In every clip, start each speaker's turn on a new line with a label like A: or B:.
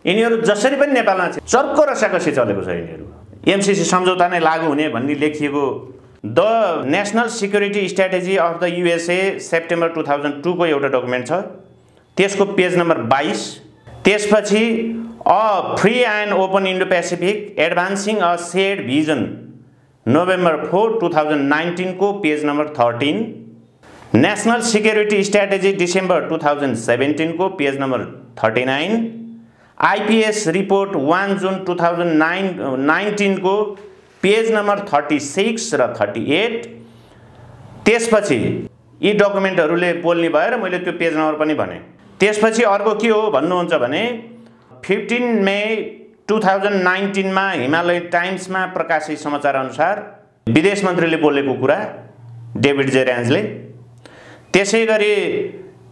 A: यिनीहरू जसरी पनि नेपालमा चर्को रसाकसी चलेको छ। यिनीहरू एमसीसी सम्झौता नै लागू हुने भन्ने लेखिएको the national security strategy of the USA September 2002 को एउटा डकुमेन्ट छ, त्यसको पेज नम्बर 22। त्यसपछि a free and open Indo Pacific advancing a shared vision November 4, 2019 को page number 13। National security strategy December 2017 को पेज नम्बर 39। आईपीएस रिपोर्ट 1 जुन 2019 को page number 36 र 38। त्यसपछि यी डकुमेन्टहरूले बोल्ने भएर मैले त्यो पेज नम्बर पनि भने। त्यसपछि अर्को के हो भन्नुहुन्छ भने 15 मई 2019 मा हिमालय टाइम्समा प्रकाशित समाचार अनुसार विदेश मन्त्रीले बोलेको कुरा डेभिड जे र्यान्जले। त्यसैगरी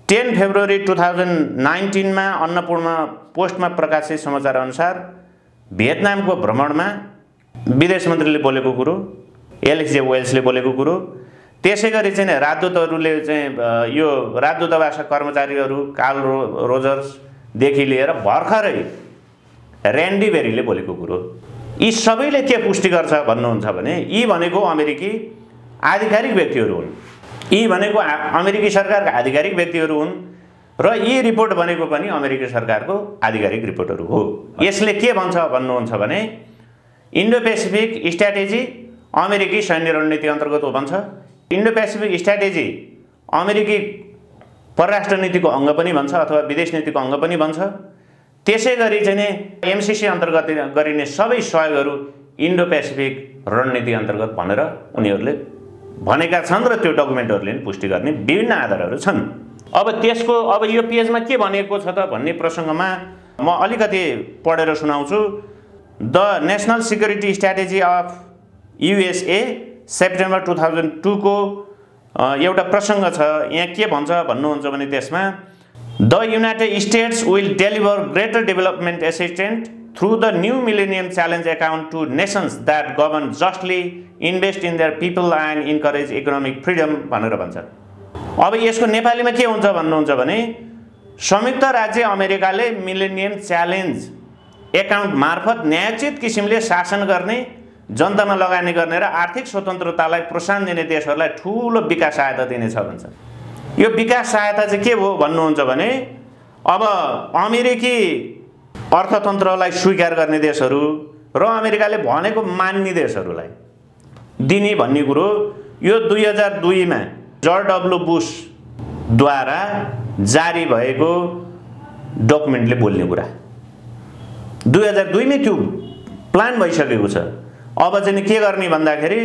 A: 10 फेब्रुअरी 2019 मा अन्नपूर्ण पोस्टमा प्रकाशित समाचार अनुसार भियतनामको भ्रमणमा विदेश मन्त्रीले बोलेको कुरो, एलेक्स जे वेल्सले बोलेको कुरो। त्यसैगरी चाहिँ राजदूतहरूले चाहिँ यो राजदूतावासका कर्मचारीहरू कार्ल रोजर्सदेखि लिएर भर्खरै र्यान्डी बेरीले बोलेको कुरो, यी सबैले के पुष्टि गर्छ भन्नुहुन्छ भने यी भनेको अमेरिकी आधिकारिक व्यक्तिहरू हुन्। यी भनेको अमेरिकी सरकारका आधिकारिक व्यक्तिहरू हुन् र यी रिपोर्ट भनेको पनि अमेरिकी सरकारको आधिकारिक रिपोर्टहरू हो। यसले के भन्छ भन्नुहुन्छ भने इन्डो पेसिफिक स्ट्र्याटेजी अमेरिकी सैन्य रणनीति अन्तर्गत हो भन्छ। इन्डो पेसिफिक स्ट्र्याटेजी अमेरिकी परराष्ट्र नीतिको अङ्ग पनि भन्छ अथवा विदेश नीतिको अङ्ग पनि भन्छ। त्यसैगरी चाहिँ एमसीसी अन्तर्गत गरिने सबै सहयोगहरू इन्डो पेसिफिक रणनीति अन्तर्गत भनेर उनीहरूले भनेका छन् र त्यो डकुमेन्टहरूले पनि पुष्टि गर्ने विभिन्न आधारहरू छन्। अब यो पेजमा के भनेको छ त भन्ने प्रसङ्गमा म अलिकति पढेर सुनाउँछु। The national security strategy of USA September 2002 को एउटा प्रसङ्ग छ। यहाँ के भन्छ भन्नुहुन्छ भने त्यसमा the United States will deliver greater development assistant through the new millennium challenge account to nations that govern justly invest in their people and encourage economic freedom भनेर भन्छ। अब यसको नेपालीमा के हुन्छ भन्नुहुन्छ भने संयुक्त राज्य अमेरिकाले मिलेनियम च्यालेन्ज एकाउन्ट मार्फत न्यायोचित किसिमले शासन गर्ने, जनतामा लगानी गर्ने र आर्थिक स्वतन्त्रतालाई प्रोत्साहन दिने देशहरूलाई ठुलो विकास सहायता दिनेछ भन्छ। यो विकास सहायता चाहिँ के हो भन्नुहुन्छ भने अब अमेरिकी अर्थतन्त्रलाई स्वीकार गर्ने देशहरू र अमेरिकाले भनेको मान्ने देशहरूलाई दिने भन्ने कुरो यो 2002 मा जर्ज डब्ल्यू बुशद्वारा जारी भएको डकुमेन्टले बोल्ने कुरा 2002 मै त्यो प्लान भइसकेको छ। अब चाहिँ के गर्ने भन्दाखेरि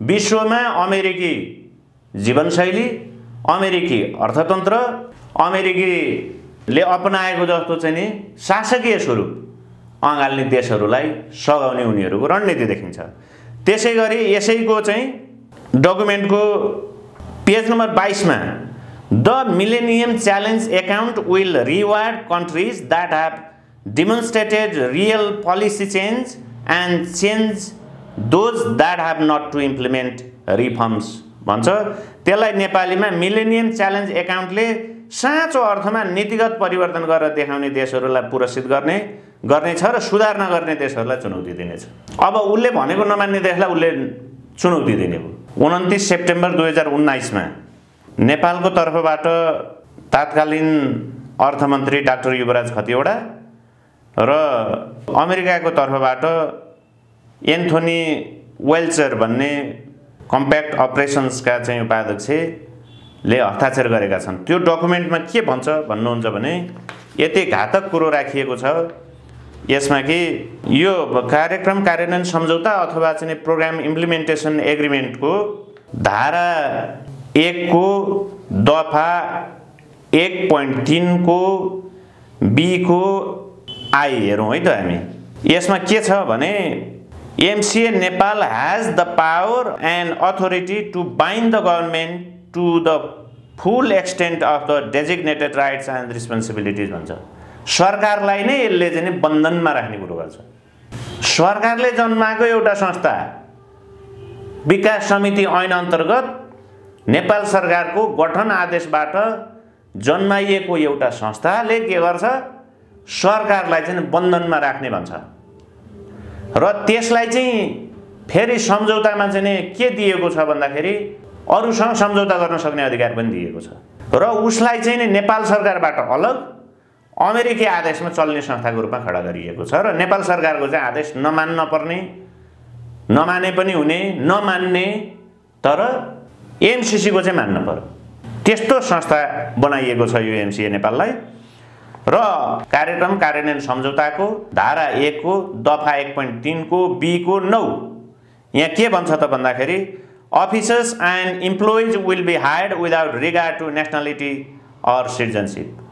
A: विश्वमा अमेरिकी जीवनशैली, अमेरिकी अर्थतन्त्र, अमेरिकीले अपनाएको जस्तो चाहिँ नि शासकीय स्वरूप अँगाल्ने देशहरूलाई सघाउने उनीहरूको रणनीति देखिन्छ। त्यसैगरी यसैको चाहिँ डकुमेन्टको पेज नम्बर 22 मा the millennium challenge account will reward countries that have demonstrated real policy change and change those that have not to implement reforms भन्छ। त्यसलाई नेपालीमा मिलेनियम च्यालेन्ज एकाउन्टले साँचो अर्थमा नीतिगत परिवर्तन गरेर देखाउने देशहरूलाई पुरस्कृत गर्नेछ र सुधार नगर्ने देशहरूलाई चुनौती दिनेछ। अब उसले भनेको नमान्ने देशलाई उसले चुनौती दिने हो। 29 सेप्टेम्बर 2019 मा नेपालको तर्फबाट तत्कालीन अर्थमन्त्री डाक्टर युवराज खतिवडा र अमेरिकाको तर्फबाट एन्थोनी वेल्चर भन्ने कम्प्याक्ट अपरेसन्सका चाहिँ उपाध्यक्षले हस्ताक्षर गरेका छन्। त्यो डकुमेन्टमा के भन्छ भन्नुहुन्छ भने यति घातक कुरो राखिएको छ यसमा कि यो कार्यक्रम कार्यान्वयन सम्झौता अथवा चाहिँ प्रोग्राम इम्प्लिमेन्टेसन एग्रिमेन्टको धारा 1 को दफा 1.3 को बी को आई हेरौँ है त हामी। यसमा के छ भने MCA Nepal has the power and authority to bind the government to the full extent of the designated rights and responsibilities भन्छ। सरकारलाई नै यसले चाहिँ बन्धनमा राख्ने कुरो गर्छ। सरकारले जन्माएको एउटा संस्था विकास समिति ऐन अन्तर्गत नेपाल सरकारको गठन आदेशबाट जन्माइएको एउटा संस्थाले के गर्छ, सरकारलाई चाहिँ बन्धनमा राख्ने भन्छ र त्यसलाई चाहिँ फेरि सम्झौतामा चाहिँ के दिएको छ भन्दाखेरि अरूसँग सम्झौता गर्न सक्ने अधिकार पनि दिएको छ र उसलाई चाहिँ नेपाल सरकारबाट अलग अमेरिकी आदेशमा चल्ने संस्थाको रूपमा खडा गरिएको छ र नेपाल सरकारको चाहिँ आदेश नमान्न पर्ने नमाने पनि हुने नमान्ने तर एमसीसी को चाहिँ मान्न पर्यो त्यस्तो संस्था बनाइएको छ यो एमसीए नेपाललाई र कार्यक्रम कार्यान्वयन सम्झौताको धारा 1 को दफा 1.3 को बी को 9 यहाँ के भन्छ त भन्दाखेरि officers and employees will be hired without regard to nationality or citizenship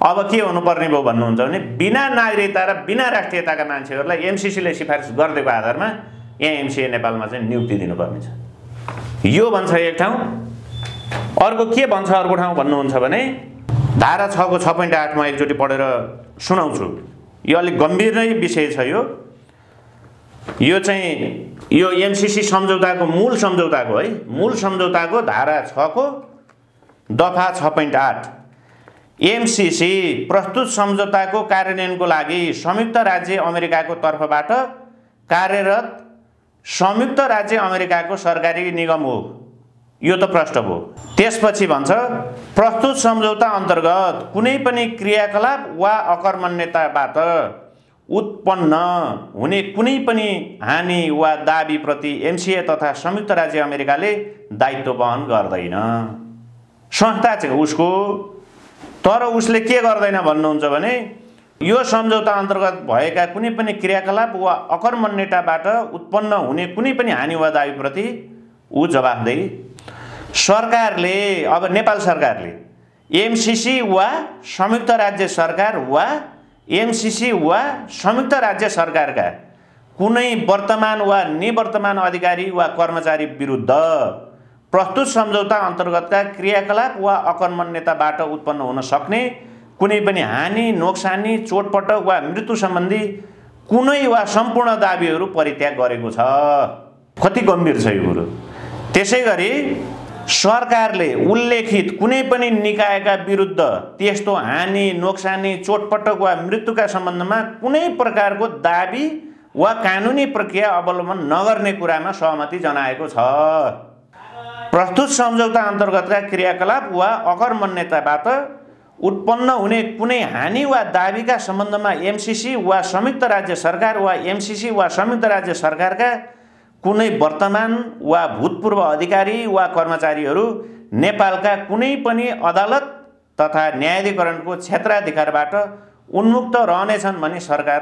A: अब के हुनुपर्ने भयो भन्नुहुन्छ भने बिना नागरिकता र बिना राष्ट्रियताका मान्छेहरूलाई एमसीसीले सिफारिस गरिदिएको आधारमा यहाँ एमसीए नेपालमा चाहिँ नियुक्ति दिनुपर्ने छ यो भन्छ एक ठाउँ अर्को के भन्छ अर्को ठाउँ भन्नुहुन्छ भने धारा 6 को 6.8 मा एकचोटि पढेर सुनाउँछु यो अलिक गम्भीर नै विषय छ यो चाहिँ यो एमसीसी सम्झौताको मूल सम्झौताको है मूल सम्झौताको धारा 6 को दफा 6.8 एमसीसी प्रस्तुत सम्झौताको कार्यान्वयनको लागि संयुक्त राज्य अमेरिकाको तर्फबाट कार्यरत संयुक्त राज्य अमेरिकाको सरकारी निगम हो यो त प्रश्न हो त्यसपछि भन्छ प्रस्तुत सम्झौता अन्तर्गत कुनै पनि क्रियाकलाप वा अकर्मण्यताबाट उत्पन्न हुने कुनै पनि हानि वा दाबी प्रति एमसीए तथा संयुक्त राज्य अमेरिकाले दायित्व वहन गर्दैन संस्था चाहिँ उसको तर उसले के गर्दैन भन्नुहुन्छ भने यो सम्झौता अन्तर्गत भएका कुनै पनि क्रियाकलाप वा अकर्मण्यताबाट उत्पन्न हुने कुनै पनि हानि वा दाबी प्रति ऊ जवाफदेही सरकारले अब नेपाल सरकारले एमसीसी वा संयुक्त राज्य सरकार वा एमसीसी वा संयुक्त राज्य सरकारका कुनै वर्तमान वा निवर्तमान अधिकारी वा कर्मचारी विरुद्ध प्रस्तुत सम्झौता अन्तर्गतका क्रियाकलाप वा अकर्मण्यताबाट उत्पन्न हुन सक्ने कुनै पनि हानि नोक्सानी चोटपटक वा मृत्यु सम्बन्धी कुनै वा सम्पूर्ण दाबीहरू परित्याग गरेको छ कति गम्भीर छ यो कुरो त्यसैगरी सरकारले उल्लेखित कुनै पनि निकायका विरुद्ध त्यस्तो हानि नोक्सानी चोटपटक वा मृत्युका सम्बन्धमा कुनै प्रकारको दाबी वा कानुनी प्रक्रिया अवलम्बन नगर्ने कुरामा सहमति जनाएको छ प्रस्तुत सम्झौता अन्तर्गतका क्रियाकलाप वा अकर्मण्यताबाट उत्पन्न हुने कुनै हानि वा दाबीका सम्बन्धमा एमसीसी वा संयुक्त राज्य सरकार वा एमसीसी वा संयुक्त राज्य सरकारका कुनै वर्तमान वा भूतपूर्व अधिकारी वा कर्मचारीहरू नेपालका कुनै पनि अदालत तथा न्यायाधिकरणको क्षेत्राधिकारबाट उन्मुक्त रहनेछन् भनी सरकार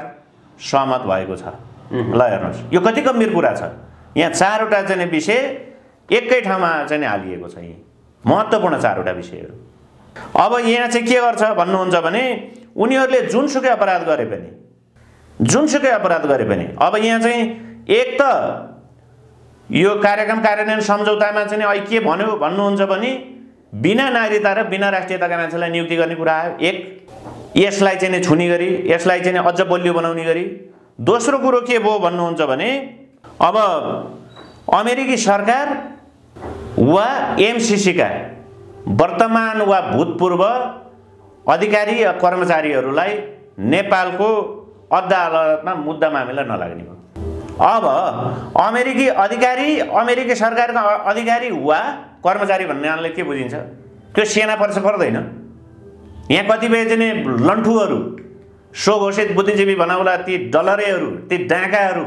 A: सहमत भएको छ ल हेर्नुहोस् यो कति गम्भीर कुरा छ यहाँ चारवटा चाहिँ विषय एकै ठाउँमा चाहिँ हालिएको छ यी महत्त्वपूर्ण चारवटा विषयहरू अब यहाँ चाहिँ के गर्छ भन्नुहुन्छ भने उनीहरूले जुनसुकै अपराध गरे पनि अब यहाँ चाहिँ एक त यो कार्यक्रम कार्यान्वयन सम्झौतामा चाहिँ अहिले के भन्यो भन्नुहुन्छ भने बिना नागरिकता र बिना राष्ट्रियताका मान्छेलाई नियुक्ति गर्ने कुरा आयो एक यसलाई चाहिँ छुनी गरी यसलाई चाहिँ अझ बलियो बनाउने गरी दोस्रो कुरो के भयो भन्नुहुन्छ भने अब अमेरिकी सरकार वा एमसीसीका वर्तमान वा भूतपूर्व अधिकारी या कर्मचारीहरूलाई नेपालको अदालतमा मुद्दा मामिला नलाग्ने भयो अब अमेरिकी अधिकारी अमेरिकी सरकारका अधिकारी वा कर्मचारी भन्नाले के बुझिन्छ त्यो सेना पर्दैन यहाँ कतिपय चाहिँ लन्ठुहरू स्वघोषित बुद्धिजीवी बनाउला ती डलरेहरू ती डाँकाहरू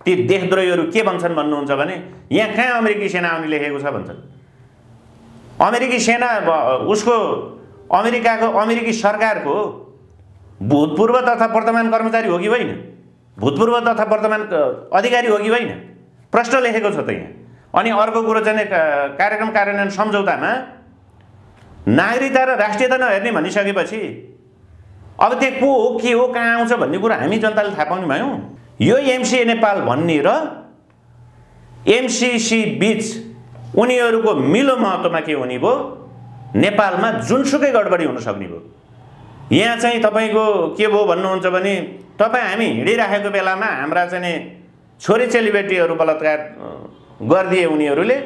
A: ती देशद्रोहीहरू के भन्छन् भन्नुहुन्छ भने यहाँ कहाँ अमेरिकी सेना आउने लेखेको छ भन्छन् अमेरिकी सेना उसको अमेरिकी सरकारको भूतपूर्व तथा वर्तमान कर्मचारी हो कि होइन भूतपूर्व तथा वर्तमान अधिकारी हो कि होइन प्रश्न लेखेको छ त यहाँ अनि अर्को कुरो चाहिँ कार्यक्रम कार्यान्वयन सम्झौतामा नागरिकता र राष्ट्रियता नहेर्ने भनिसकेपछि अब त्यो को हो के हो कहाँ आउँछ भन्ने कुरा हामी जनताले थाहा पाउने भयौँ यो एमसीए नेपाल भन्ने र एमसीसी बीच उनीहरूको मिलो महत्त्वमा के हुने भयो नेपालमा जुनसुकै गडबडी हुन सक्ने भयो यहाँ चाहिँ तपाईको के भयो भन्नुहुन्छ भने तपाईँ हामी हिँडिराखेको बेलामा हाम्रा चाहिँ छोरी चेलीबेटीहरू बलात्कार गरिदिए उनीहरूले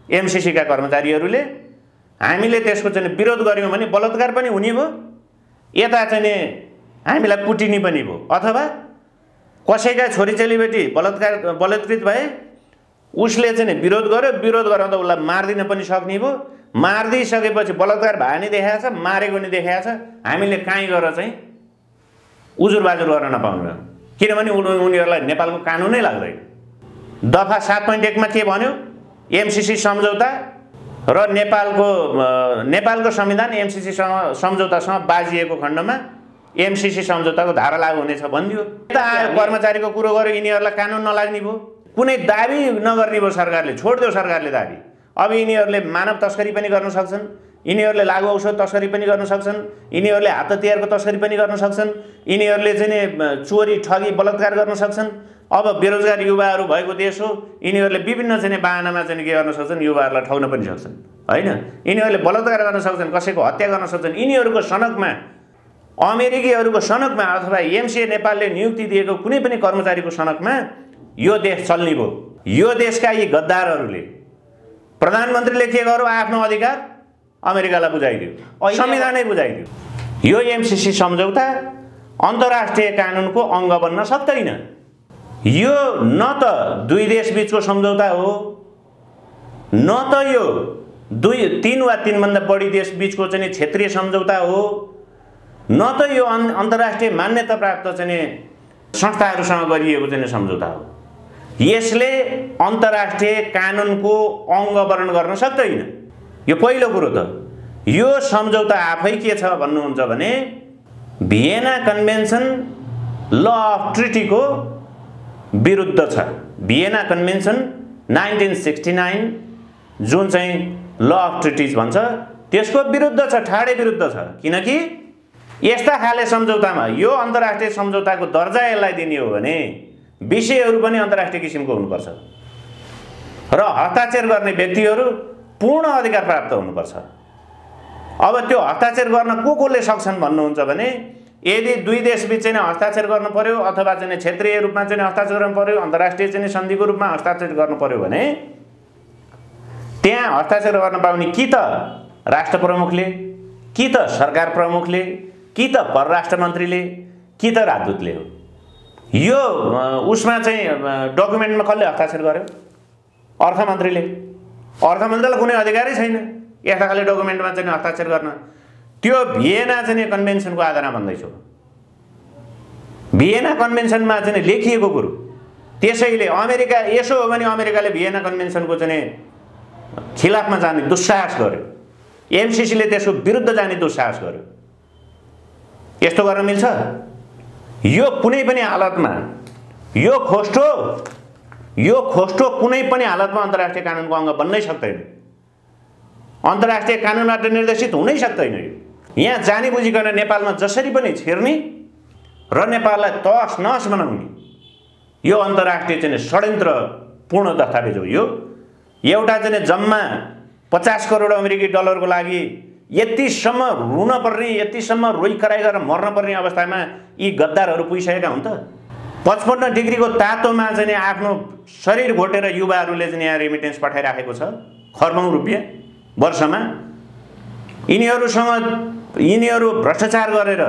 A: एमसीसीका कर्मचारीहरूले हामीले त्यसको चाहिँ विरोध गर्यौँ भने बलात्कार पनि हुने भयो यता चाहिँ हामीलाई कुटिनी पनि भयो, अथवा कसैका छोरी चेलीबेटी बलात्कृत भए उसले चाहिँ विरोध गर्यो, विरोध गरेर त उसलाई मार्दिन पनि सक्ने भयो, मारिदिइसकेपछि बलात्कार भए नि देखाएको छ, मारेको नि देखाएको छ, हामीले काहीँ गएर चाहिँ उजुर बाजुर गर्न नपाउनु, किनभने उनीहरूलाई नेपालको कानुनै लाग्दैन। दफा 7.1 मा के भन्यो? एमसीसी सम्झौता र नेपालको संविधान एमसीसी सम्झौतासँग बाजिएको खण्डमा एमसीसी सम्झौताको धारा लागू हुनेछ भनिदियो। यता आयो कर्मचारीको कुरो गर्यो, यिनीहरूलाई कानुन नलाग्ने भयो, कुनै दाबी नगर्ने भयो सरकारले, छोडिदियो सरकारले दाबी। अब यिनीहरूले मानव तस्करी पनि गर्न सक्छन्, यिनीहरूले लागु औषध तस्करी पनि गर्न सक्छन्, यिनीहरूले हात हतियारको तस्करी पनि गर्न सक्छन्, यिनीहरूले चाहिँ चोरी ठगी बलात्कार गर्न सक्छन्। अब बेरोजगार युवाहरू भएको देश हो, यिनीहरूले विभिन्न चाहिँ बाहनामा चाहिँ के गर्न सक्छन्, युवाहरूलाई ठग्न पनि सक्छन् हैन, यिनीहरूले बलात्कार गर्न सक्छन्, कसैको हत्या गर्न सक्छन्। यिनीहरूको सनकमा, अमेरिकीहरूको सनकमा अथवा एमसीए नेपालले नियुक्ति दिएको कुनै पनि कर्मचारीको सनकमा यो देश चल्ने भयो। यो देशका यी गद्दारहरूले प्रधानमन्त्रीले के गर्यो? आफ्नो अधिकार अमेरिकालाई बुझाइदियो, संविधानै बुझाइदियो। यो एमसीसी सम्झौता अन्तर्राष्ट्रिय कानुनको अङ्ग बन्न सक्दैन। यो न त दुई देश बीचको सम्झौता हो, न त यो 2-3 वा 3 भन्दा बढी देश बीचको चाहिँ क्षेत्रीय सम्झौता हो, न त यो अन्तर्राष्ट्रिय मान्यता प्राप्त चाहिँ संस्थाहरूसँग गरिएको चाहिँ सम्झौता हो। यसले अन्तर्राष्ट्रिय कानुनको अङ्ग वर्ण गर्न सक्दैन। यो पहिलो कुरो। त यो सम्झौता आफै के छ भन्नुहुन्छ भने भियेना कन्भेन्सन ल अफ ट्रिटीको विरुद्ध छ। भियेना कन्भेन्सन 1969 जुन चाहिँ ल अफ ट्रिटिज भन्छ त्यसको विरुद्ध छ, ठाडै विरुद्ध छ। किनकि यस्ता खाले सम्झौतामा यो अन्तर्राष्ट्रिय सम्झौताको दर्जा यसलाई दिने हो भने विषयहरू पनि अन्तर्राष्ट्रिय किसिमको हुनुपर्छ र हस्ताक्षर गर्ने व्यक्तिहरू पूर्ण अधिकार प्राप्त हुनुपर्छ। अब त्यो हस्ताक्षर गर्न को-कोले सक्छन् भन्नुहुन्छ भने यदि दुई देशबीच चाहिँ हस्ताक्षर गर्नु पर्यो अथवा चाहिँ क्षेत्रीय रूपमा चाहिँ हस्ताक्षर गर्नु पर्यो, अन्तर्राष्ट्रिय चाहिँ सन्धिको रूपमा हस्ताक्षर गर्नु पर्यो भने त्यहाँ हस्ताक्षर गर्न पाउने कि त राष्ट्र प्रमुखले, कि त सरकार प्रमुखले, कि त परराष्ट्र मन्त्रीले, कि त राजदूतले हो। यो उसमा चाहिँ डकुमेन्टमा कसले हस्ताक्षर गर्यो? अर्थमन्त्रीले। अर्थमन्त्रीलाई कुनै अधिकारै छैन यस्ता खाले डकुमेन्टमा चाहिँ हस्ताक्षर गर्न। त्यो भियेना चाहिँ कन्भेन्सनको आधारमा भन्दैछु। भियेना कन्भेन्सनमा चाहिँ लेखिएको कुरो। त्यसैले अमेरिका यसो हो भने अमेरिकाले भियेना कन्भेन्सनको चाहिँ खिलाफमा जाने दुस्साहस गर्यो, एमसीसीले त्यसको विरुद्ध जाने दुस्साहस गर्यो। यस्तो गर्न मिल्छ? यो कुनै पनि हालतमा यो खोस्टो कुनै पनि हालतमा अन्तर्राष्ट्रिय कानुनको अङ्ग बन्नै सक्दैन, अन्तर्राष्ट्रिय कानुनबाट निर्देशित हुनै सक्दैन। यहाँ जानी बुझिकन नेपालमा जसरी पनि छिर्ने र नेपाललाई तहस नहस बनाउने यो अन्तर्राष्ट्रिय चाहिँ षड्यन्त्रपूर्ण दस्तावेज हो। यो एउटा चाहिँ जम्मा 50 करोड अमेरिकी डलरको लागि यतिसम्म रुन पर्ने, यतिसम्म रोइ कराइ गरेर मर्न पर्ने अवस्थामा यी गद्दारहरू पुगिसकेका हुन् त। 55 डिग्रीको तातोमा चाहिँ आफ्नो शरीर घोटेर युवाहरूले चाहिँ यहाँ रेमिटेन्स पठाइराखेको छ, खर्बौं रुपियाँ वर्षमा। यिनीहरू भ्रष्टाचार गरेर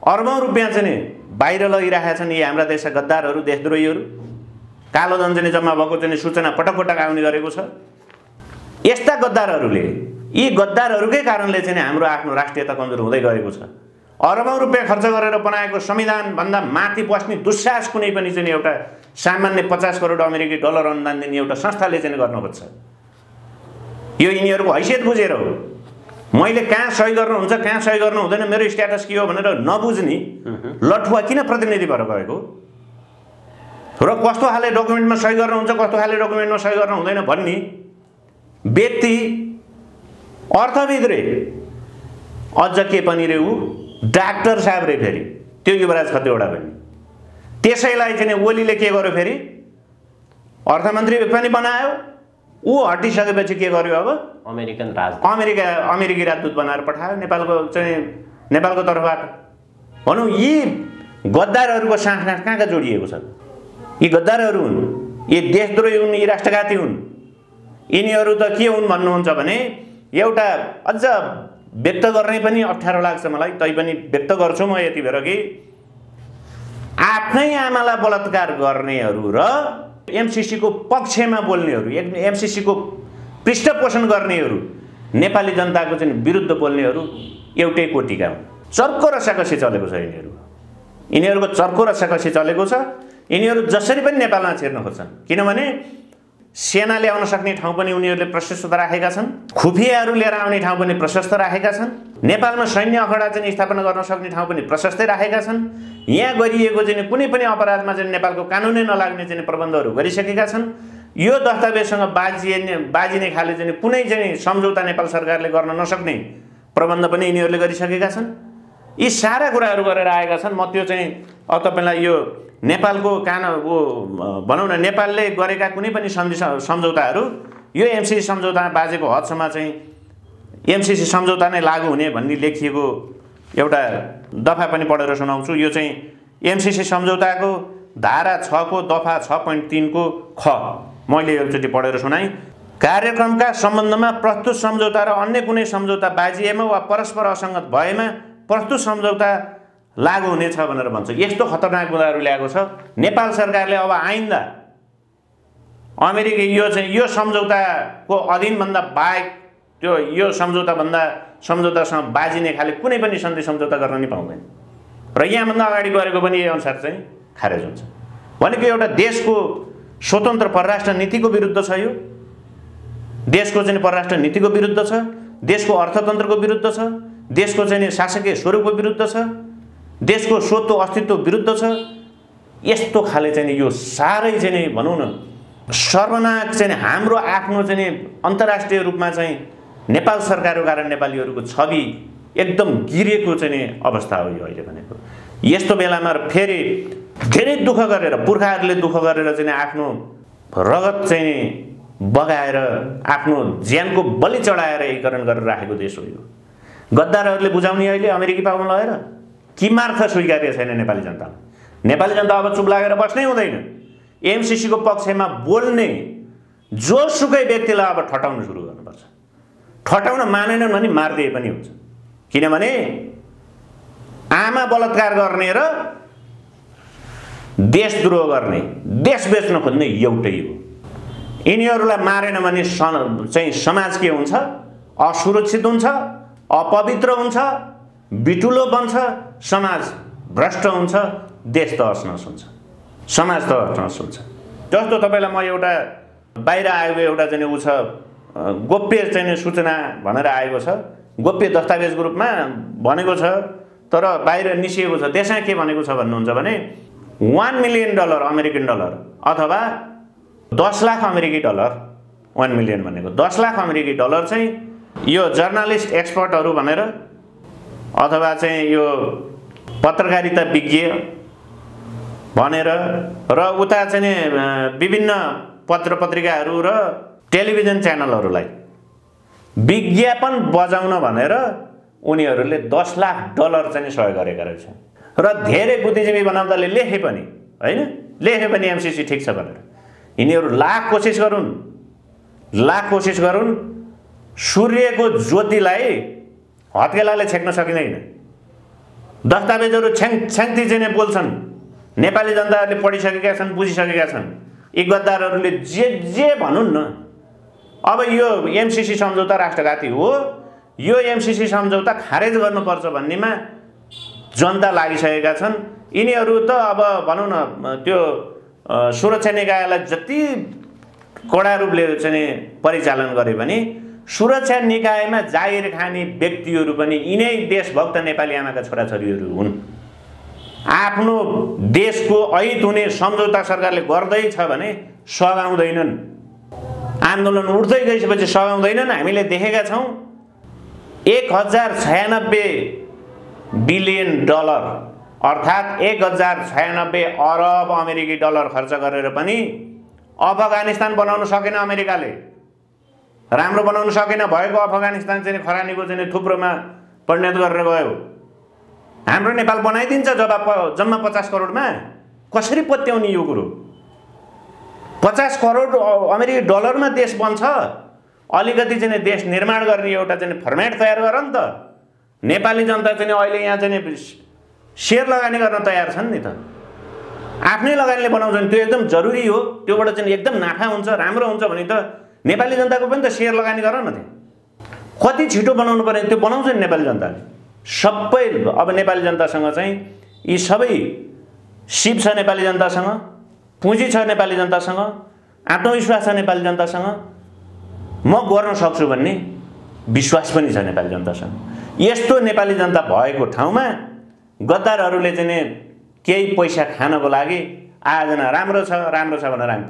A: अर्बौं रुपियाँ चाहिँ बाहिर लगिरहेका छन्। यी हाम्रा देशका गद्दारहरू, देशद्रोहीहरू। कालो धन चाहिँ जम्मा भएको चाहिँ सूचना पटक पटक आउने गरेको छ। यस्ता गद्दारहरूले, यी गद्दारहरूकै कारणले चाहिँ हाम्रो आफ्नो राष्ट्रियता कमजोर हुँदै गएको छ। अर्बौं रुपियाँ खर्च गरेर बनाएको संविधानभन्दा माथि बस्ने दुस्साहस कुनै पनि चाहिँ एउटा सामान्य 50 करोड अमेरिकी डलर अनुदान दिने एउटा संस्थाले चाहिँ गर्न खोज्छ। यो यिनीहरूको हैसियत बुझेर हो। मैले कहाँ सही गर्नुहुन्छ, कहाँ सही गर्नु हुँदैन, मेरो स्ट्याटस के हो भनेर नबुझ्ने लठुवा किन प्रतिनिधि भएर गएको र कस्तो खाले डकुमेन्टमा सही गर्नुहुन्छ, कस्तो खाले डकुमेन्टमा सही गर्नु हुँदैन भन्ने व्यक्ति अर्थविद रे, अझ के पनि रे, ऊ डाक्टर साहब रे। फेरि त्यो युवराज खतिवडा पनि। त्यसैलाई चाहिँ ओलीले के गर्यो? फेरि अर्थमन्त्री पनि बनायो। ऊ हटिसकेपछि के गर्यो? अब अमेरिकी राजदूत बनाएर पठायो नेपालको तर्फबाट। भनौँ यी गद्दारहरूको साथ कहाँ जोडिएको छ? यी गद्दारहरू हुन्, यी देशद्रोही हुन्, यी राष्ट्रघाती हुन्। यिनीहरू त के हुन् भन्नुहुन्छ भने एउटा अझ व्यक्त गर्ने पनि अप्ठ्यारो लाग्छ मलाई, तैपनि व्यक्त गर्छु म यति बेर कि आफ्नै आमालाई बलात्कार गर्नेहरू र एमसीसी को पक्षमा बोल्नेहरू, एमसीसी को पृष्ठपोषण गर्नेहरू, नेपाली जनताको चाहिँ विरुद्ध बोल्नेहरू एउटै कोटिका हुन्। चर्को रसाकसी चलेको छ यिनीहरूको चर्को रसाकसी चलेको छ। यिनीहरू जसरी पनि नेपालमा छिर्न खोज्छन्, किनभने सेनाले आउन सक्ने ठाउँ पनि उनीहरूले प्रशस्त राखेका छन्, खुफियाहरू लिएर आउने ठाउँ पनि प्रशस्त राखेका छन्, नेपालमा सैन्य अखडा चाहिँ स्थापना गर्न सक्ने ठाउँ पनि प्रशस्तै राखेका छन्। यहाँ गरिएको चाहिँ कुनै पनि अपराधमा चाहिँ नेपालको कानुनै नलाग्ने चाहिँ प्रबन्धहरू गरिसकेका छन्। यो दस्तावेजसँग बाजिने खाले चाहिँ कुनै चाहिँ सम्झौता नेपाल सरकारले गर्न नसक्ने प्रबन्ध पनि यिनीहरूले गरिसकेका छन्। यी सारा कुराहरू गरेर आएका छन्। म त्यो चाहिँ तपाईँलाई यो नेपालको भनौँ न, नेपालले गरेका कुनै पनि सम्झौताहरू यो एमसीसी सम्झौतामा बाजेको हदसम्म चाहिँ एमसीसी सम्झौता नै लागू हुने भन्ने लेखिएको एउटा दफा पनि पढेर सुनाउँछु। यो चाहिँ एमसीसी सम्झौताको धारा 6 को दफा 6.3 को ख मैले एकचोटि पढेर सुनाएँ। कार्यक्रमका सम्बन्धमा प्रस्तुत सम्झौता र अन्य कुनै सम्झौता बाजिएमा वा परस्पर असङ्गत भएमा प्रस्तुत सम्झौता लागू हुनेछ भनेर भन्छ। यस्तो खतरनाक कुराहरू ल्याएको छ। नेपाल सरकारले अब आइन्दा अमेरिकी यो सम्झौताको अधीनभन्दा बाहेक यो सम्झौतासँग बाजिने खाले कुनै पनि सन्धि सम्झौता गर्न नै पाउँदैन र यहाँभन्दा अगाडि गरेको पनि यही अनुसार चाहिँ खारेज हुन्छ। भनेको एउटा देशको स्वतन्त्र परराष्ट्र नीतिको विरुद्ध छ। यो देशको चाहिँ परराष्ट्र नीतिको विरुद्ध छ, देशको अर्थतन्त्रको विरुद्ध छ, देशको चाहिँ शासकीय स्वरूपको विरुद्ध छ, देशको स्वत्व अस्तित्व विरुद्ध छ। यस्तो खाले चाहिँ यो साह्रै चाहिँ भनौँ न सर्वनाक चाहिँ हाम्रो आफ्नो चाहिँ अन्तर्राष्ट्रिय रूपमा चाहिँ नेपाल सरकारको कारण नेपालीहरूको छवि एकदम गिरेको चाहिँ अवस्था हो यो अहिले भनेको। यस्तो बेलामा फेरि धेरै दुःख गरेर पुर्खाहरूले दुःख गरेर चाहिँ आफ्नो रगत चाहिँ बगाएर आफ्नो ज्यानको बलि चढाएर एकीकरण गरेर राखेको देश हो यो। गद्दारहरूले बुझाउने अहिले अमेरिकी पाउन लगेर किमार्थ स्वीकार्य छैन नेपाली जनतामा। नेपाली जनता अब चुप लागेर बस्नै हुँदैन। एमसीसी को पक्षमा बोल्ने जोसुकै व्यक्तिलाई अब ठटाउन सुरु गर्नुपर्छ। ठटाउन मानेनन् भने मारिदिए पनि हुन्छ, किनभने आमा बलात्कार गर्ने र देशद्रोह गर्ने, देश बेच्न खोज्ने एउटै हो। यिनीहरूलाई मारेन भने चाहिँ समाज के हुन्छ? असुरक्षित हुन्छ, अपवित्र हुन्छ, बिटुलो बन्छ, समाज भ्रष्ट हुन्छ, देश त असनास हुन्छ, समाज त असनास हुन्छ। जस्तो तपाईँलाई म एउटा बाहिर आएको एउटा चाहिँ उ छ गोप्य चाहिँ सूचना भनेर आएको छ, गोप्य दस्तावेजको रूपमा भनेको छ, तर बाहिर निस्किएको छ। त्यसमा के भनेको छ भन्नुहुन्छ भने $1 मिलियन अमेरिकन डलर अथवा 10 लाख अमेरिकी डलर, 1 मिलियन भनेको 10 लाख अमेरिकी डलर चाहिँ यो जर्नलिस्ट एक्सपर्टहरू भनेर अथवा चाहिँ यो पत्रकारिता विज्ञ भनेर र उता चाहिँ विभिन्न पत्र पत्रिकाहरू र टेलिभिजन च्यानलहरूलाई विज्ञापन बजाउन भनेर उनीहरूले $10 लाख चाहिँ सहयोग गरेका रहेछन्। र धेरै बुद्धिजीवी बनाउँदाले लेखे पनि हैन, लेखे पनि एमसीसी ठिक छ भनेर। यिनीहरू लाख कोसिस गरून् सूर्यको ज्योतिलाई हत्केलाले छेक्न सकिँदैन। दस्तावेजहरू छ्याङती चाहिँ बोल्छन्। नेपाली जनताहरूले पढिसकेका छन्, बुझिसकेका छन्। यी गद्दारहरूले जे भनुन् न। अब यो एमसीसी सम्झौता राष्ट्रघाती हो, यो एमसीसी सम्झौता खारेज गर्नुपर्छ भन्नेमा जनता लागिसकेका छन्। यिनीहरू त अब भनौँ न त्यो सुरक्षा निकायलाई जति कडा रूपले चाहिँ परिचालन गरे पनि सुरक्षा निकायमा जागिर खाने व्यक्तिहरू पनि यिनै देशभक्त नेपाली आमाका छोराछोरीहरू हुन्। आफ्नो देशको ऐत हुने सम्झौता सरकारले गर्दैछ भने सघाउँदैनन्। आन्दोलन उठ्दै गएपछि सघाउँदैनन्। हामीले देखेका छौँ $1096 बिलियन अर्थात् 1096 अरब अमेरिकी डलर खर्च गरेर पनि अफगानिस्तान बनाउन सकेन अमेरिकाले। राम्रो बनाउन सकेन। भएको अफगानिस्तान चाहिँ खरानीको चाहिँ थुप्रोमा परिणत गरेर गयो। हाम्रो नेपाल बनाइदिन्छ जम्मा 50 करोडमा। कसरी पत्याउने यो कुरो? 50 करोड अमेरिकी डलरमा देश बन्छ। अलिकति चाहिँ देश निर्माण गर्ने एउटा चाहिँ फर्मेट तयार गर नि त। नेपाली जनता चाहिँ अहिले यहाँ चाहिँ सेयर लगानी गर्न तयार छन् नि त। आफ्नै लगानीले बनाउँछन्, त्यो एकदम जरुरी हो, त्योबाट चाहिँ एकदम नाफा हुन्छ, राम्रो हुन्छ भने त नेपाली जनताको पनि त सेयर लगानी गर न। त्यो कति छिटो बनाउनु पर्ने त्यो बनाउँछ नि नेपाली जनताले। सबै अब नेपाली जनतासँग चाहिँ यी सबै सिप छ, नेपाली जनतासँग पुँजी छ, नेपाली जनतासँग आत्मविश्वास छ, नेपाली जनतासँग म गर्न सक्छु भन्ने विश्वास पनि छ नेपाली जनतासँग। यस्तो नेपाली जनता भएको ठाउँमा गद्दारहरूले चाहिँ केही पैसा खानको लागि आयोजना राम्रो छ भनेर हामी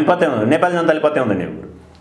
A: पत्याउँदैन, नेपाली जनताले पत्याउँदैन यो।